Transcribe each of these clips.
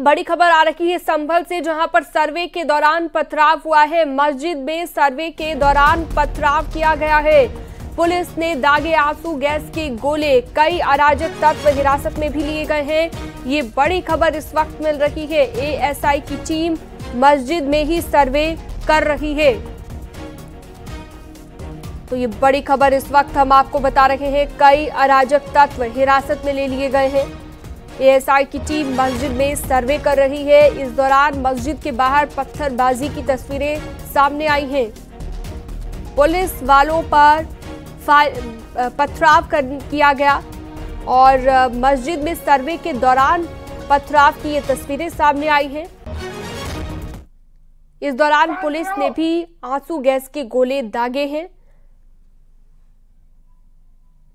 बड़ी खबर आ रही है संभल से, जहां पर सर्वे के दौरान पथराव हुआ है। मस्जिद में सर्वे के दौरान पथराव किया गया है। पुलिस ने दागे आंसू गैस के गोले, कई अराजक तत्व हिरासत में भी लिए गए हैं। ये बड़ी खबर इस वक्त मिल रही है। एएसआई की टीम मस्जिद में ही सर्वे कर रही है। तो ये बड़ी खबर इस वक्त हम आपको बता रहे हैं। कई अराजक तत्व हिरासत में ले लिए गए हैं। एएसआई की टीम मस्जिद में सर्वे कर रही है। इस दौरान मस्जिद के बाहर पत्थरबाजी की तस्वीरें सामने आई हैं। पुलिस वालों पर पथराव किया गया और मस्जिद में सर्वे के दौरान पथराव की ये तस्वीरें सामने आई हैं। इस दौरान पुलिस ने भी आंसू गैस के गोले दागे हैं।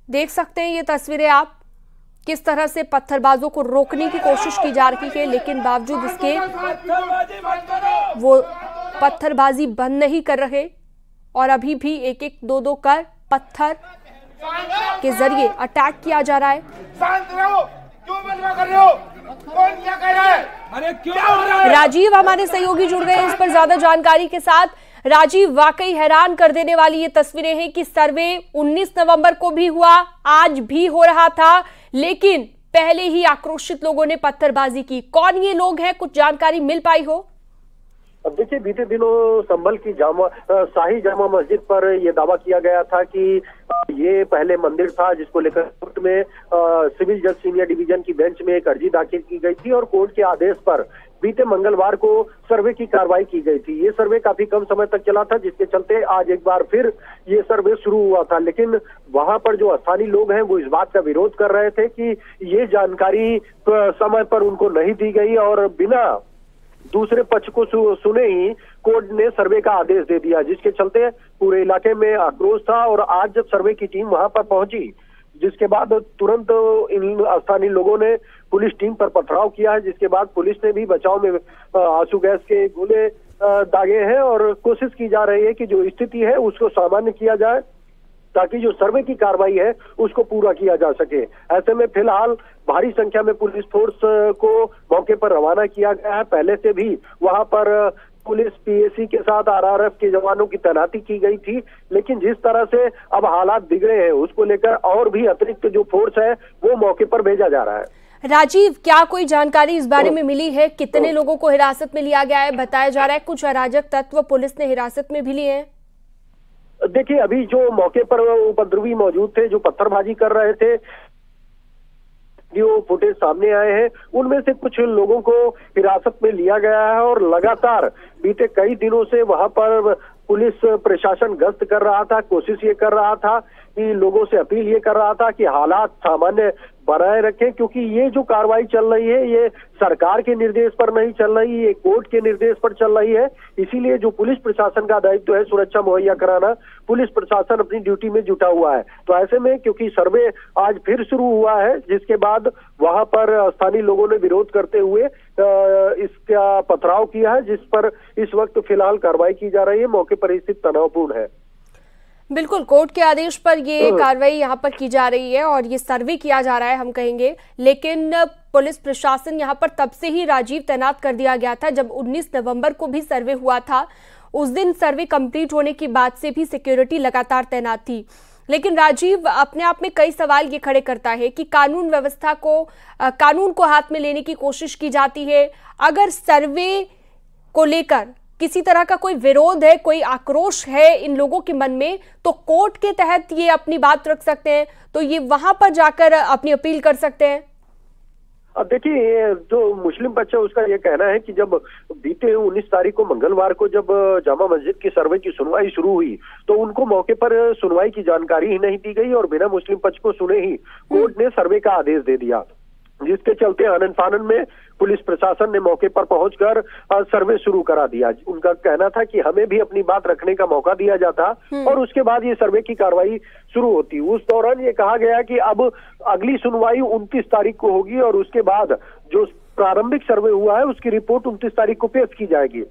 देख सकते हैं ये तस्वीरें आप, किस तरह से पत्थरबाजों को रोकने की कोशिश की जा रही है, लेकिन बावजूद इसके वो पत्थरबाजी बंद नहीं कर रहे और अभी भी एक एक दो दो कर पत्थर के जरिए अटैक किया जा रहा है। शांत रहो, क्यों बलवा कर रहे हो? कौन क्या कह रहा है? अरे क्यों हो रहा है? राजीव हमारे सहयोगी जुड़ गए हैं इस पर ज्यादा जानकारी के साथ। राजीव, वाकई हैरान कर देने वाली ये तस्वीरें हैं कि सर्वे 19 नवंबर को भी हुआ, आज भी हो रहा था, लेकिन पहले ही आक्रोशित लोगों ने पत्थरबाजी की। कौन ये लोग हैं, कुछ जानकारी मिल पाई हो? अब देखिए, बीते दिनों संभल की शाही जामा मस्जिद पर यह दावा किया गया था कि ये पहले मंदिर था, जिसको लेकर कोर्ट में सिविल जज सीनियर डिवीजन की बेंच में एक अर्जी दाखिल की गई थी और कोर्ट के आदेश पर बीते मंगलवार को सर्वे की कार्रवाई की गई थी। ये सर्वे काफी कम समय तक चला था, जिसके चलते आज एक बार फिर ये सर्वे शुरू हुआ था। लेकिन वहां पर जो स्थानीय लोग हैं वो इस बात का विरोध कर रहे थे कि ये जानकारी समय पर उनको नहीं दी गई और बिना दूसरे पक्ष को सुने ही कोर्ट ने सर्वे का आदेश दे दिया, जिसके चलते पूरे इलाके में आक्रोश था। और आज जब सर्वे की टीम वहां पर पहुंची, जिसके बाद तुरंत इन स्थानीय लोगों ने पुलिस टीम पर पथराव किया है, जिसके बाद पुलिस ने भी बचाव में आंसू गैस के गोले दागे हैं और कोशिश की जा रही है कि जो स्थिति है उसको सामान्य किया जाए, ताकि जो सर्वे की कार्रवाई है उसको पूरा किया जा सके। ऐसे में फिलहाल भारी संख्या में पुलिस फोर्स को मौके पर रवाना किया गया है। पहले से भी वहां पर पुलिस पीएसी के साथ आरआरएफ के जवानों की तैनाती की गई थी, लेकिन जिस तरह से अब हालात बिगड़े हैं उसको लेकर और भी अतिरिक्त जो फोर्स है वो मौके पर भेजा जा रहा है। राजीव, क्या कोई जानकारी इस बारे में मिली है? कितने लोगों को हिरासत में लिया गया है? बताया जा रहा है कुछ अराजक तत्व पुलिस ने हिरासत में भी लिए हैं। देखिए, अभी जो मौके पर उपद्रवी मौजूद थे, जो पत्थरबाजी कर रहे थे, जो फुटेज सामने आए हैं उनमें से कुछ लोगों को हिरासत में लिया गया है और लगातार बीते कई दिनों से वहां पर पुलिस प्रशासन गश्त कर रहा था। कोशिश ये कर रहा था कि लोगों से अपील ये कर रहा था कि हालात सामान्य बनाए रखें, क्योंकि ये जो कार्रवाई चल रही है ये सरकार के निर्देश पर नहीं चल रही, ये कोर्ट के निर्देश पर चल रही है। इसीलिए जो पुलिस प्रशासन का दायित्व है सुरक्षा मुहैया कराना, पुलिस प्रशासन अपनी ड्यूटी में जुटा हुआ है। तो ऐसे में क्योंकि सर्वे आज फिर शुरू हुआ है, जिसके बाद वहां पर स्थानीय लोगों ने विरोध करते हुए इसका पथराव किया है, जिस पर इस वक्त फिलहाल कार्रवाई की जा रही है। मौके पर स्थिति तनावपूर्ण है। बिल्कुल, कोर्ट के आदेश पर ये कार्रवाई यहाँ पर की जा रही है और ये सर्वे किया जा रहा है, हम कहेंगे। लेकिन पुलिस प्रशासन यहाँ पर तब से ही राजीव तैनात कर दिया गया था जब 19 नवंबर को भी सर्वे हुआ था। उस दिन सर्वे कंप्लीट होने के बाद से भी सिक्योरिटी लगातार तैनात थी। लेकिन राजीव, अपने आप में कई सवाल ये खड़े करता है कि कानून व्यवस्था को कानून को हाथ में लेने की कोशिश की जाती है। अगर सर्वे को लेकर किसी तरह का कोई विरोध है, कोई आक्रोश है इन लोगों के मन में, तो कोर्ट के तहत ये अपनी बात रख सकते हैं, तो ये वहां पर जाकर अपनी अपील कर सकते हैं। अब देखिए, जो मुस्लिम पक्ष है उसका ये कहना है कि जब बीते 19 तारीख को मंगलवार को जब जामा मस्जिद की सर्वे की सुनवाई शुरू हुई तो उनको मौके पर सुनवाई की जानकारी ही नहीं दी गई और बिना मुस्लिम पक्ष को सुने ही कोर्ट ने सर्वे का आदेश दे दिया, जिसके चलते आनन फानन में पुलिस प्रशासन ने मौके पर पहुंचकर सर्वे शुरू करा दिया। उनका कहना था कि हमें भी अपनी बात रखने का मौका दिया जाता और उसके बाद ये सर्वे की कार्रवाई शुरू होती। उस दौरान ये कहा गया कि अब अगली सुनवाई 29 तारीख को होगी और उसके बाद जो प्रारंभिक सर्वे हुआ है उसकी रिपोर्ट 29 तारीख को पेश की जाएगी।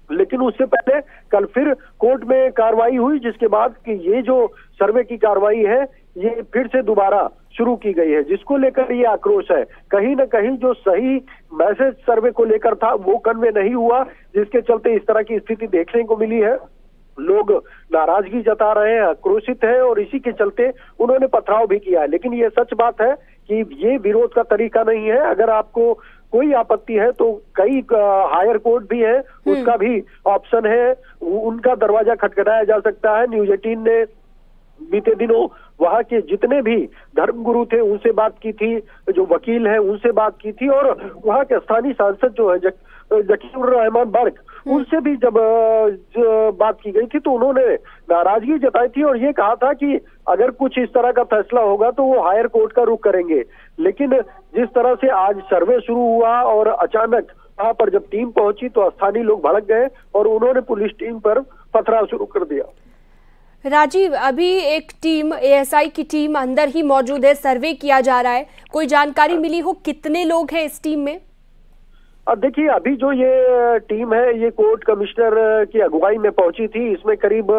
लेकिन उससे पहले कल फिर कोर्ट में कार्रवाई हुई, जिसके बाद कि ये जो सर्वे की कार्रवाई है ये फिर से दोबारा शुरू की गई है, जिसको लेकर ये आक्रोश है। कहीं ना कहीं जो सही मैसेज सर्वे को लेकर था वो कन्वे नहीं हुआ, जिसके चलते इस तरह की स्थिति देखने को मिली है। लोग नाराजगी जता रहे हैं, आक्रोशित है और इसी के चलते उन्होंने पथराव भी किया है। लेकिन ये सच बात है कि ये विरोध का तरीका नहीं है। अगर आपको कोई आपत्ति है तो कई हायर कोर्ट भी है, उसका भी ऑप्शन है, उनका दरवाजा खटखटाया जा सकता है। न्यूज 18 ने बीते दिनों वहां के जितने भी धर्मगुरु थे उनसे बात की थी, जो वकील है उनसे बात की थी, और वहां के स्थानीय सांसद जो है जकीर रहमान बर्क, उनसे भी जब बात की गई थी तो उन्होंने नाराजगी जताई थी और ये कहा था कि अगर कुछ इस तरह का फैसला होगा तो वो हायर कोर्ट का रुख करेंगे। लेकिन जिस तरह से आज सर्वे शुरू हुआ और अचानक वहां पर जब टीम पहुंची तो स्थानीय लोग भड़क गए और उन्होंने पुलिस टीम पर पथराव शुरू कर दिया। राजीव, अभी एक टीम एएसआई की टीम अंदर ही मौजूद है, सर्वे किया जा रहा है, कोई जानकारी मिली हो कितने लोग हैं इस टीम में? अब देखिए, अभी जो ये टीम है ये कोर्ट कमिश्नर की अगुवाई में पहुंची थी। इसमें करीब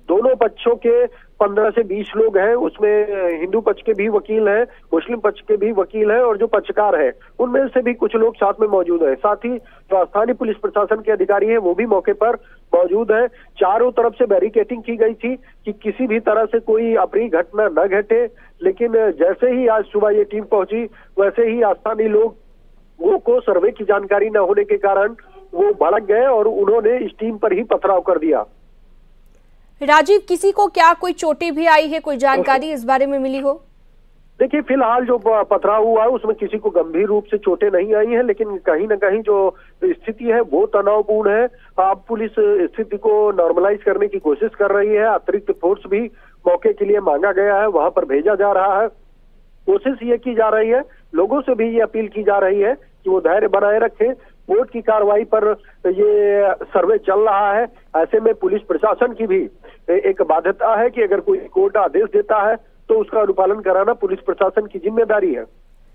दोनों पक्षों के 15 से 20 लोग हैं। उसमें हिंदू पक्ष के भी वकील हैं, मुस्लिम पक्ष के भी वकील हैं और जो पक्षकार हैं उनमें से भी कुछ लोग साथ में मौजूद हैं। साथ ही जो स्थानीय पुलिस प्रशासन के अधिकारी हैं वो भी मौके पर मौजूद है। चारों तरफ से बैरिकेटिंग की गई थी कि किसी भी तरह से कोई अप्रिय घटना न घटे। लेकिन जैसे ही आज सुबह ये टीम पहुंची वैसे ही स्थानीय लोग वो को सर्वे की जानकारी न होने के कारण वो भड़क गए और उन्होंने इस टीम पर ही पथराव कर दिया। राजीव, किसी को क्या कोई चोटें भी आई है, कोई जानकारी इस बारे में मिली हो? देखिए, फिलहाल जो पथराव हुआ है उसमें किसी को गंभीर रूप से चोटें नहीं आई है, लेकिन कहीं ना कहीं जो स्थिति है वो तनावपूर्ण है। अब पुलिस स्थिति को नॉर्मलाइज करने की कोशिश कर रही है। अतिरिक्त फोर्स भी मौके के लिए मांगा गया है, वहां पर भेजा जा रहा है। कोशिश ये की जा रही है, लोगों से भी ये अपील की जा रही है कि वो धैर्य बनाए रखें। कोर्ट की कार्रवाई पर ये सर्वे चल रहा है। ऐसे में पुलिस प्रशासन की भी एक बाध्यता है कि अगर कोई कोर्ट आदेश देता है तो उसका अनुपालन कराना पुलिस प्रशासन की जिम्मेदारी है।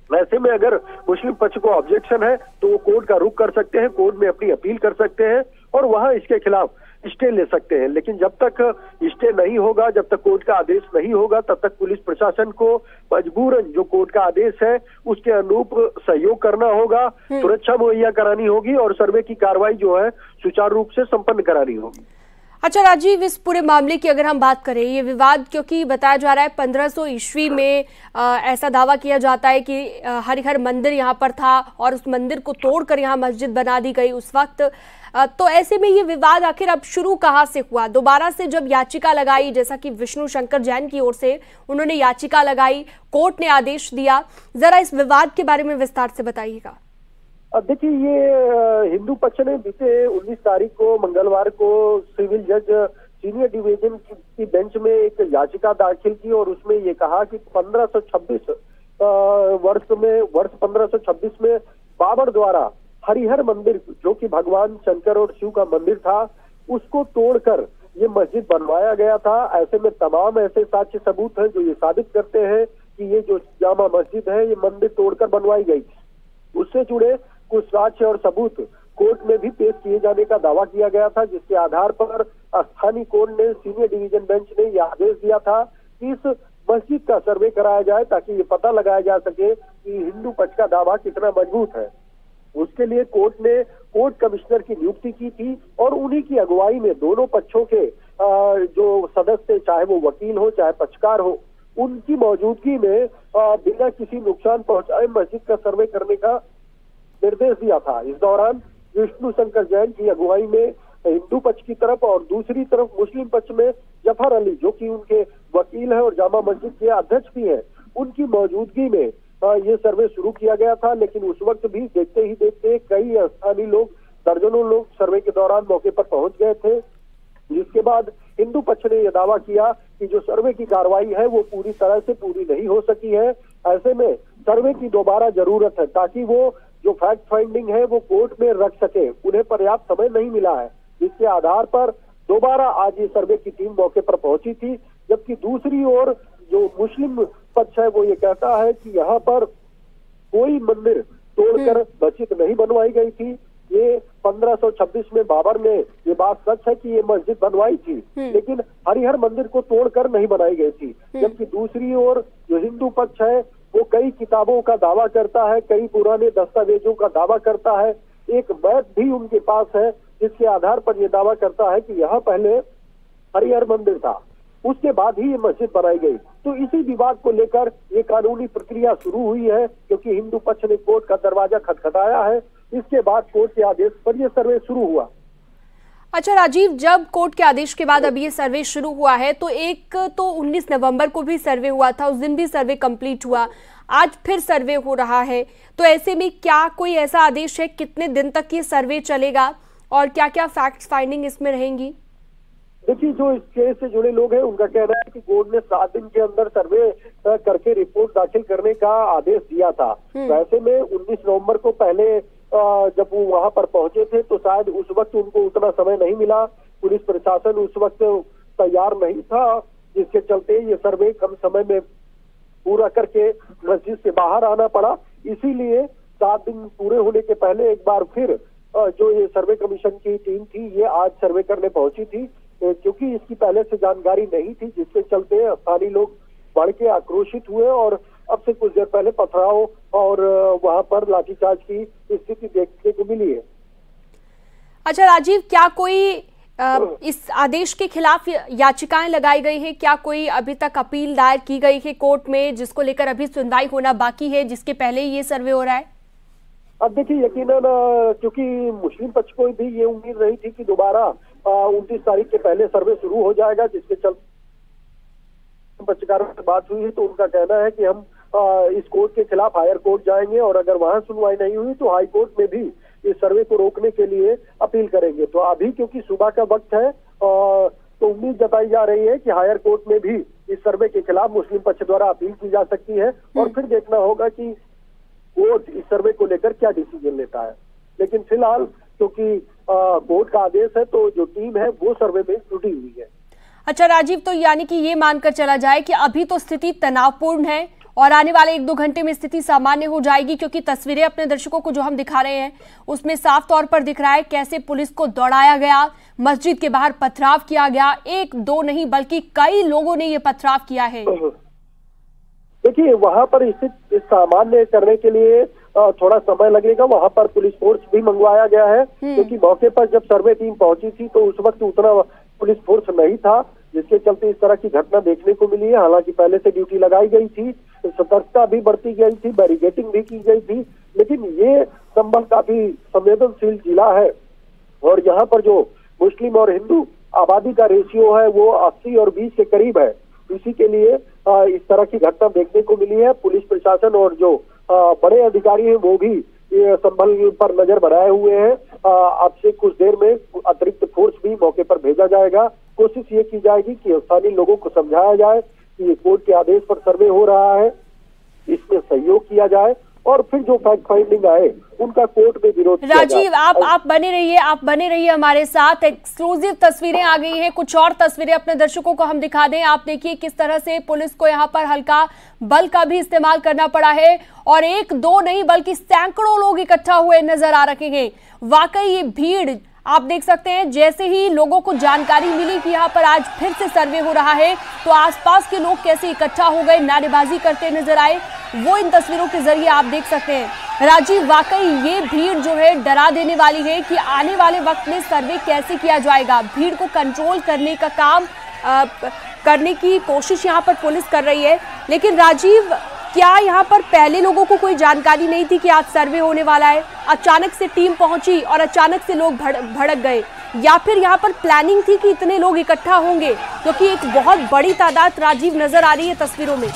ऐसे में अगर मुस्लिम पक्ष को ऑब्जेक्शन है तो वो कोर्ट का रुख कर सकते हैं, कोर्ट में अपनी अपील कर सकते हैं और वहां इसके खिलाफ स्टे ले सकते हैं। लेकिन जब तक स्टे नहीं होगा, जब तक कोर्ट का आदेश नहीं होगा, तब तक पुलिस प्रशासन को मजबूरन जो कोर्ट का आदेश है उसके अनुरूप सहयोग करना होगा, सुरक्षा मुहैया करानी होगी और सर्वे की कार्रवाई जो है सुचारू रूप से संपन्न करानी होगी। अच्छा राजीव, इस पूरे मामले की अगर हम बात करें, ये विवाद क्योंकि बताया जा रहा है 1500 ईस्वी में ऐसा दावा किया जाता है कि हरिहर मंदिर यहाँ पर था और उस मंदिर को तोड़कर यहाँ मस्जिद बना दी गई उस वक्त। तो ऐसे में ये विवाद आखिर अब शुरू कहाँ से हुआ? दोबारा से जब याचिका लगाई, जैसा कि विष्णु शंकर जैन की ओर से उन्होंने याचिका लगाई, कोर्ट ने आदेश दिया, जरा इस विवाद के बारे में विस्तार से बताइएगा। देखिए, ये हिंदू पक्ष ने बीते 19 तारीख को मंगलवार को सिविल जज सीनियर डिवीजन की बेंच में एक याचिका दाखिल की और उसमें ये कहा कि 1526 वर्ष 1526 में बाबर द्वारा हरिहर मंदिर, जो कि भगवान शंकर और शिव का मंदिर था, उसको तोड़कर ये मस्जिद बनवाया गया था। ऐसे में तमाम ऐसे साक्ष्य सबूत हैं जो ये साबित करते हैं कि ये जो जामा मस्जिद है ये मंदिर तोड़कर बनवाई गई थी। उससे जुड़े कुछ साक्ष्य और सबूत कोर्ट में भी पेश किए जाने का दावा किया गया था, जिसके आधार पर स्थानीय कोर्ट ने सीनियर डिवीजन बेंच ने यह आदेश दिया था कि इस मस्जिद का सर्वे कराया जाए ताकि ये पता लगाया जा सके कि हिंदू पक्ष का दावा कितना मजबूत है। उसके लिए कोर्ट ने कोर्ट कमिश्नर की नियुक्ति की थी और उन्हीं की अगुवाई में दोनों पक्षों के जो सदस्य, चाहे वो वकील हो चाहे पक्षकार हो, उनकी मौजूदगी में बिना किसी नुकसान पहुंचाए मस्जिद का सर्वे करने का निर्देश दिया था। इस दौरान विष्णु शंकर जैन की अगुवाई में हिंदू पक्ष की तरफ और दूसरी तरफ मुस्लिम पक्ष में जफर अली, जो कि उनके वकील हैं और जामा मस्जिद के अध्यक्ष भी हैं, उनकी मौजूदगी में ये सर्वे शुरू किया गया था। लेकिन उस वक्त भी देखते ही देखते कई स्थानीय लोग, दर्जनों लोग सर्वे के दौरान मौके पर पहुंच गए थे, जिसके बाद हिंदू पक्ष ने यह दावा किया कि जो सर्वे की कार्रवाई है वो पूरी तरह से पूरी नहीं हो सकी है। ऐसे में सर्वे की दोबारा जरूरत है ताकि वो जो फैक्ट फाइंडिंग है वो कोर्ट में रख सके। उन्हें पर्याप्त समय नहीं मिला है, जिसके आधार पर दोबारा आज ये सर्वे की टीम मौके पर पहुंची थी। जबकि दूसरी ओर जो मुस्लिम पक्ष है वो ये कहता है कि यहाँ पर कोई मंदिर तोड़कर मस्जिद नहीं बनवाई गई थी। ये 1526 में बाबर ने, ये बात सच है कि ये मस्जिद बनवाई थी, लेकिन हरिहर मंदिर को तोड़कर नहीं बनाई गई थी। जबकि दूसरी ओर जो हिंदू पक्ष है वो कई किताबों का दावा करता है, कई पुराने दस्तावेजों का दावा करता है। एक मैप भी उनके पास है जिसके आधार पर यह दावा करता है कि यहाँ पहले हरिहर मंदिर था, उसके बाद ही ये मस्जिद बनाई गई। तो इसी विवाद को लेकर ये कानूनी प्रक्रिया शुरू हुई है, क्योंकि हिंदू पक्ष ने कोर्ट का दरवाजा खटखटाया है। इसके बाद कोर्ट के आदेश पर यह सर्वे शुरू हुआ। अच्छा राजीव, जब कोर्ट के आदेश के बाद अब ये सर्वे शुरू हुआ है, तो एक तो 19 नवंबर को भी सर्वे हुआ था, उस दिन भी सर्वे कंप्लीट हुआ, आज फिर सर्वे हो रहा है, तो ऐसे में क्या कोई ऐसा आदेश है कितने दिन तक ये सर्वे चलेगा और क्या क्या फैक्ट्स फाइंडिंग इसमें रहेंगी? देखिए, जो इस केस से जुड़े लोग हैं उनका कहना है कि कोर्ट ने 7 दिन के अंदर सर्वे करके रिपोर्ट दाखिल करने का आदेश दिया था। वैसे में 19 नवंबर को पहले जब वो वहां पर पहुंचे थे तो शायद उस वक्त उनको उतना समय नहीं मिला, पुलिस प्रशासन उस वक्त तैयार नहीं था, जिसके चलते ये सर्वे कम समय में पूरा करके मस्जिद से बाहर आना पड़ा। इसीलिए 7 दिन पूरे होने के पहले एक बार फिर जो ये सर्वे कमीशन की टीम थी ये आज सर्वे करने पहुंची थी, क्योंकि इसकी पहले से जानकारी नहीं थी, जिसके चलते स्थानीय लोग बढ़ के आक्रोशित हुए और अब से कुछ देर पहले पथराव और वहां पर लाठीचार्ज की स्थिति देखने को मिली है। अच्छा राजीव, क्या कोई इस आदेश के खिलाफ याचिकाएं लगाई गई है? क्या कोई अभी तक अपील दायर की गई है कोर्ट में, जिसको लेकर अभी सुनवाई होना बाकी है, जिसके पहले ये सर्वे हो रहा है? अब देखिए, यकीनन क्योंकि मुस्लिम पक्ष को भी ये उम्मीद नहीं थी कि दोबारा 29 तारीख के पहले सर्वे शुरू हो जाएगा, जिसके चलते पत्रकारों से बात हुई है तो उनका कहना है कि हम इस कोर्ट के खिलाफ हायर कोर्ट जाएंगे और अगर वहां सुनवाई नहीं हुई तो हाई कोर्ट में भी इस सर्वे को रोकने के लिए अपील करेंगे। तो अभी क्योंकि सुबह का वक्त है तो उम्मीद जताई जा रही है कि हायर कोर्ट में भी इस सर्वे के खिलाफ मुस्लिम पक्ष द्वारा अपील की जा सकती है और फिर देखना होगा कि कोर्ट इस सर्वे को लेकर क्या डिसीजन लेता है। लेकिन फिलहाल क्योंकि कोर्ट का आदेश है तो जो टीम है वो सर्वे में जुटी हुई है। अच्छा राजीव, तो यानी कि ये मानकर चला जाए कि अभी तो स्थिति तनावपूर्ण है और आने वाले 1-2 घंटे में स्थिति सामान्य हो जाएगी, क्योंकि तस्वीरें अपने दर्शकों को जो हम दिखा रहे हैं उसमें साफ तौर पर दिख रहा है कैसे पुलिस को दौड़ाया गया, मस्जिद के बाहर पथराव किया गया, 1-2 नहीं बल्कि कई लोगों ने ये पथराव किया है। देखिए, वहां पर स्थिति सामान्य करने के लिए थोड़ा समय लगेगा। वहां पर पुलिस फोर्स भी मंगवाया गया है, क्योंकि मौके पर जब सर्वे टीम पहुंची थी तो उस वक्त उतना पुलिस फोर्स नहीं था, जिसके चलते इस तरह की घटना देखने को मिली है। हालांकि पहले से ड्यूटी लगाई गई थी, सतर्कता भी बढ़ती गई थी, बैरिकेडिंग भी की गई थी, लेकिन ये संभल काफी संवेदनशील जिला है और यहाँ पर जो मुस्लिम और हिंदू आबादी का रेशियो है वो 80 और 20 के करीब है। इसी के लिए इस तरह की घटना देखने को मिली है। पुलिस प्रशासन और जो बड़े अधिकारी हैं वो भी ये संभल पर नजर बनाए हुए हैं। अब से कुछ देर में अतिरिक्त फोर्स भी मौके पर भेजा जाएगा। कोशिश ये की जाएगी कि स्थानीय लोगों को समझाया जाए कि ये कोर्ट के आदेश पर सर्वे हो रहा है, इसमें सहयोग किया जाए और फिर जो फैक्ट फाइंडिंग आए उनका कोर्ट में विरोध किया जाए। राजीव, आप बने रहिए हमारे साथ। एक्सक्लूसिव तस्वीरें आ गई हैं, कुछ और तस्वीरें अपने दर्शकों को हम दिखा दें। आप देखिए किस तरह से पुलिस को यहाँ पर हल्का बल का भी इस्तेमाल करना पड़ा है और 1-2 नहीं बल्कि सैकड़ों लोग इकट्ठा हुए नजर आ रहे हैं। वाकई ये भीड़ आप देख सकते हैं, जैसे ही लोगों को जानकारी मिली कि यहाँ पर आज फिर से सर्वे हो रहा है तो आसपास के लोग कैसे इकट्ठा हो गए, नारेबाजी करते नजर आए, वो इन तस्वीरों के जरिए आप देख सकते हैं। राजीव, वाकई ये भीड़ जो है डरा देने वाली है कि आने वाले वक्त में सर्वे कैसे किया जाएगा। भीड़ को कंट्रोल करने का काम करने की कोशिश यहाँ पर पुलिस कर रही है। लेकिन राजीव, क्या यहाँ पर पहले लोगों को कोई जानकारी नहीं थी कि आज सर्वे होने वाला है? अचानक से टीम पहुंची और अचानक से लोग भड़क गए, या फिर यहाँ पर प्लानिंग थी कि इतने लोग इकट्ठा होंगे? क्योंकि एक बहुत बड़ी तादाद राजीव नजर आ रही है तस्वीरों में।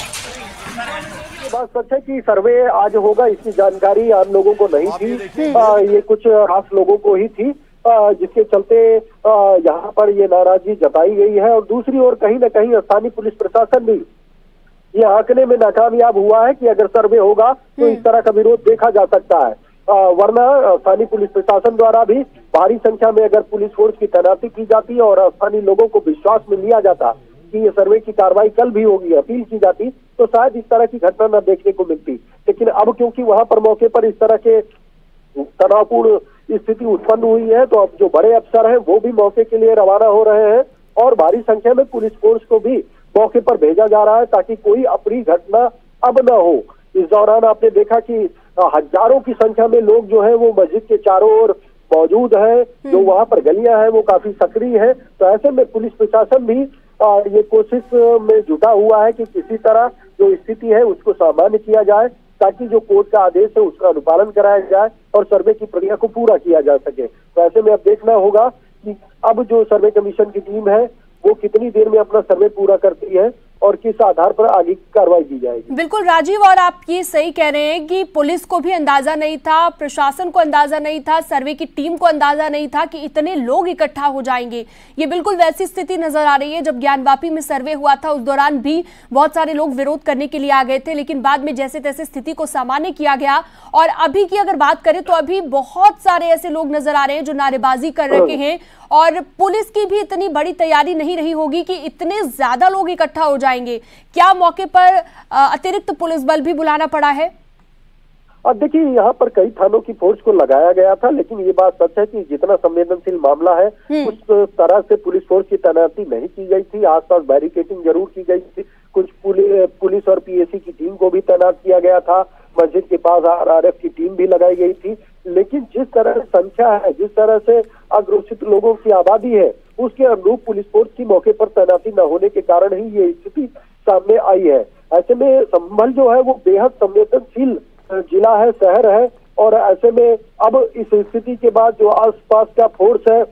बात सच है कि सर्वे आज होगा, इसकी जानकारी आम लोगों को नहीं थी। ये कुछ खास लोगों को ही थी, जिसके चलते यहाँ पर ये नाराजगी जताई गई है। और दूसरी ओर कहीं न कहीं स्थानीय पुलिस प्रशासन भी ये आंकने में नाकामयाब हुआ है कि अगर सर्वे होगा तो इस तरह का विरोध देखा जा सकता है। वरना स्थानीय पुलिस प्रशासन द्वारा भी भारी संख्या में अगर पुलिस फोर्स की तैनाती की जाती है और स्थानीय लोगों को विश्वास में लिया जाता कि ये सर्वे की कार्रवाई कल भी होगी, अपील की जाती, तो शायद इस तरह की घटना न देखने को मिलती। लेकिन अब क्योंकि वहां पर मौके पर इस तरह के तनावपूर्ण स्थिति उत्पन्न हुई है तो अब जो बड़े अफसर हैं वो भी मौके के लिए रवाना हो रहे हैं और भारी संख्या में पुलिस फोर्स को भी मौके पर भेजा जा रहा है ताकि कोई अप्रिय घटना अब न हो। इस दौरान आपने देखा कि हजारों की संख्या में लोग जो है वो मस्जिद के चारों ओर मौजूद है। जो वहां पर गलियां हैं वो काफी सक्रिय है। तो ऐसे में पुलिस प्रशासन भी ये कोशिश में जुटा हुआ है कि किसी तरह जो स्थिति है उसको सामान्य किया जाए, ताकि जो कोर्ट का आदेश है उसका अनुपालन कराया जाए और सर्वे की प्रक्रिया को पूरा किया जा सके। तो ऐसे में अब देखना होगा कि अब जो सर्वे कमीशन की टीम है वो कितनी देर में अपना सर्वे पूरा करती है और किस आधार पर आगे की कार्रवाई की जाएगी। बिल्कुल राजीव, और आप ये सही कह रहे हैं कि पुलिस को भी अंदाजा नहीं था, प्रशासन को अंदाजा नहीं था, सर्वे की टीम को अंदाजा नहीं था कि इतने लोग इकट्ठा हो जाएंगे। ये बिल्कुल वैसी स्थिति नजर आ रही है जब ज्ञानवापी में सर्वे हुआ था, उस दौरान भी बहुत सारे लोग विरोध करने के लिए आ गए थे, लेकिन बाद में जैसे तैसे स्थिति को सामान्य किया गया। और अभी की अगर बात करें तो अभी बहुत सारे ऐसे लोग नजर आ रहे हैं जो नारेबाजी कर रहे हैं, और पुलिस की भी इतनी बड़ी तैयारी नहीं रही होगी कि इतने ज्यादा लोग इकट्ठा हो जाएंगे। क्या मौके पर अतिरिक्त पुलिस बल भी बुलाना पड़ा है? अब देखिए, यहाँ पर कई थानों की फोर्स को लगाया गया था, लेकिन ये बात सच है कि जितना संवेदनशील मामला है उस तरह से पुलिस फोर्स की तैनाती नहीं की गई थी। आसपास बैरिकेडिंग जरूर की गई थी, कुछ पुलिस और पीएसी की टीम को भी तैनात किया गया था, मस्जिद के पास आरआरएफ की टीम भी लगाई गई थी। लेकिन जिस तरह से संख्या है, जिस तरह से अग्रसित लोगों की आबादी है, उसके अनुरूप पुलिस फोर्स की मौके पर तैनाती न होने के कारण ही ये स्थिति सामने आई है। ऐसे में संभल जो है वो बेहद संवेदनशील जिला है, शहर है, और ऐसे में अब इस स्थिति के बाद जो आसपास का फोर्स है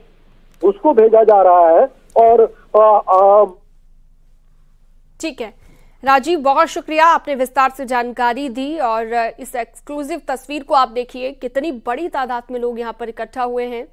उसको भेजा जा रहा है। और ठीक है राजीव, बहुत शुक्रिया, आपने विस्तार से जानकारी दी। और इस एक्सक्लूसिव तस्वीर को आप देखिए, कितनी बड़ी तादाद में लोग यहाँ पर इकट्ठा हुए हैं।